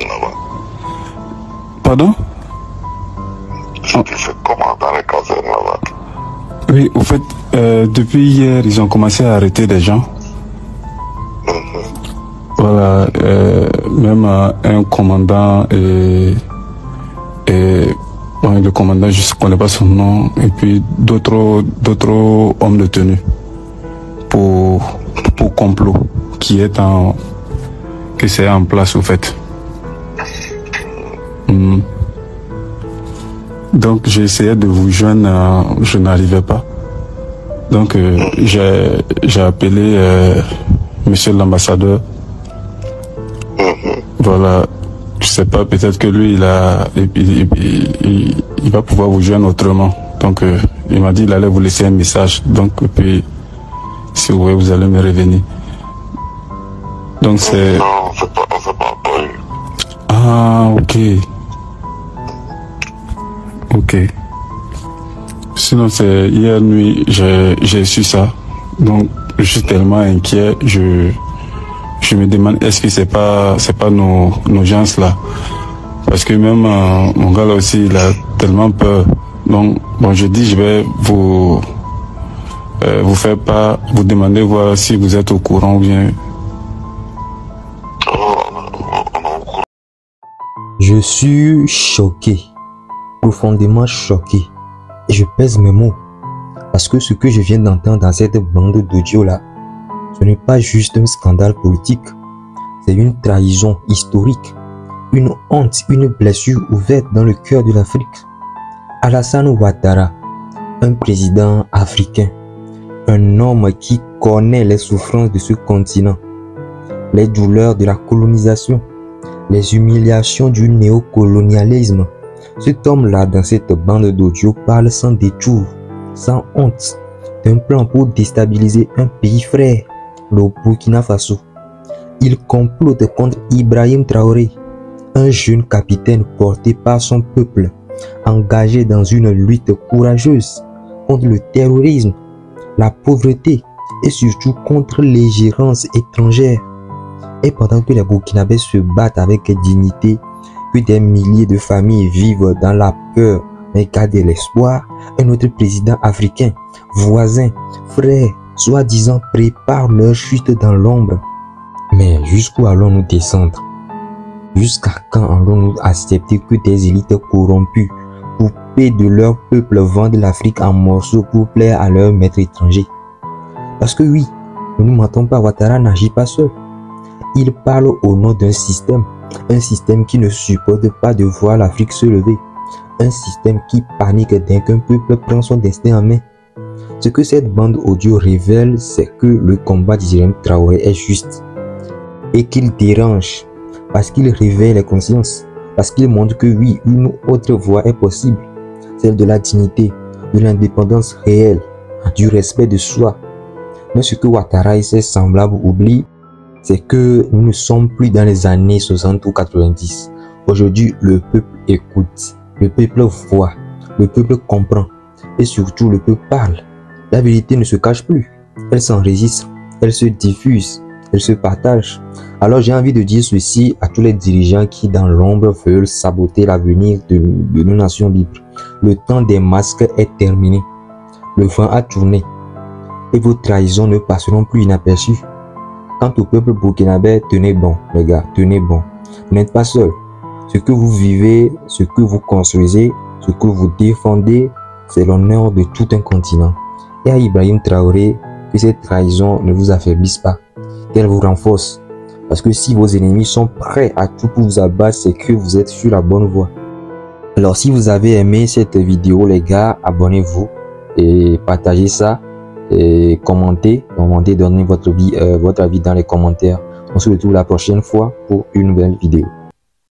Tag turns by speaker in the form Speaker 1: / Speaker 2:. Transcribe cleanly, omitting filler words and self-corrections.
Speaker 1: là-bas?
Speaker 2: Pardon?
Speaker 1: Tu fais comment dans les casernes là-bas?
Speaker 2: Oui, au fait, depuis hier, ils ont commencé à arrêter des gens. Voilà, même un commandant bon, le commandant, je ne connais pas son nom, et puis d'autres hommes de tenue pour complot que c'est en place au fait. Donc j'ai essayé de vous joindre, je n'arrivais pas. Donc j'ai appelé monsieur l'ambassadeur. Voilà, je sais pas, peut-être que lui il va pouvoir vous joindre autrement. Donc il m'a dit il allait vous laisser un message. Donc puis si vous voulez, vous allez me revenir. Donc c'est...
Speaker 1: Non, on s'est pas encore eu.
Speaker 2: Ah, ok. Ok. Sinon, c'est hier nuit, j'ai su ça. Donc, je suis tellement inquiet, je me demande, est-ce que c'est pas nos gens là? Parce que même mon gars là aussi, il a tellement peur. Donc, bon, je dis, je vais vous faire pas, vous demander voir si vous êtes au courant ou bien.
Speaker 3: Je suis choqué, profondément choqué, et je pèse mes mots, parce que ce que je viens d'entendre dans cette bande d'audio là, ce n'est pas juste un scandale politique, c'est une trahison historique, une honte, une blessure ouverte dans le cœur de l'Afrique. Alassane Ouattara, un président africain, un homme qui connaît les souffrances de ce continent, les douleurs de la colonisation, les humiliations du néocolonialisme. Cet homme-là, dans cette bande d'audio, parle sans détour, sans honte, d'un plan pour déstabiliser un pays frère, le Burkina Faso. Il complote contre Ibrahim Traoré, un jeune capitaine porté par son peuple, engagé dans une lutte courageuse contre le terrorisme, la pauvreté et surtout contre l'ingérence étrangère. Et pendant que les Burkinabés se battent avec dignité, que des milliers de familles vivent dans la peur mais gardent l'espoir, un autre président africain, voisin, frère, soi-disant prépare leur chute dans l'ombre. Mais jusqu'où allons-nous descendre? Jusqu'à quand allons-nous accepter que des élites corrompues, coupées de leur peuple, vendent l'Afrique en morceaux pour plaire à leurs maîtres étrangers? Parce que oui, ne nous mentons pas, Ouattara n'agit pas seul. Il parle au nom d'un système, un système qui ne supporte pas de voir l'Afrique se lever, un système qui panique dès qu'un peuple prend son destin en main. Ce que cette bande audio révèle, c'est que le combat d'Ibrahim Traoré est juste et qu'il dérange parce qu'il réveille les consciences, parce qu'il montre que oui, une autre voie est possible, celle de la dignité, de l'indépendance réelle, du respect de soi. Mais ce que Ouattara et ses semblables oublient, c'est que nous ne sommes plus dans les années 60 ou 90. Aujourd'hui, le peuple écoute, le peuple voit, le peuple comprend et surtout le peuple parle. La vérité ne se cache plus, elle s'enregistre, elle se diffuse, elle se partage. Alors j'ai envie de dire ceci à tous les dirigeants qui dans l'ombre veulent saboter l'avenir de nos nations libres. Le temps des masques est terminé, le vent a tourné et vos trahisons ne passeront plus inaperçues. Quant au peuple burkinabé, tenez bon, les gars, tenez bon. Vous n'êtes pas seuls. Ce que vous vivez, ce que vous construisez, ce que vous défendez, c'est l'honneur de tout un continent. Et à Ibrahim Traoré, que cette trahison ne vous affaiblisse pas, qu'elle vous renforce. Parce que si vos ennemis sont prêts à tout pour vous abattre, c'est que vous êtes sur la bonne voie. Alors si vous avez aimé cette vidéo, les gars, abonnez-vous et partagez ça. Et commentez, donnez votre avis dans les commentaires. On se retrouve la prochaine fois pour une nouvelle vidéo.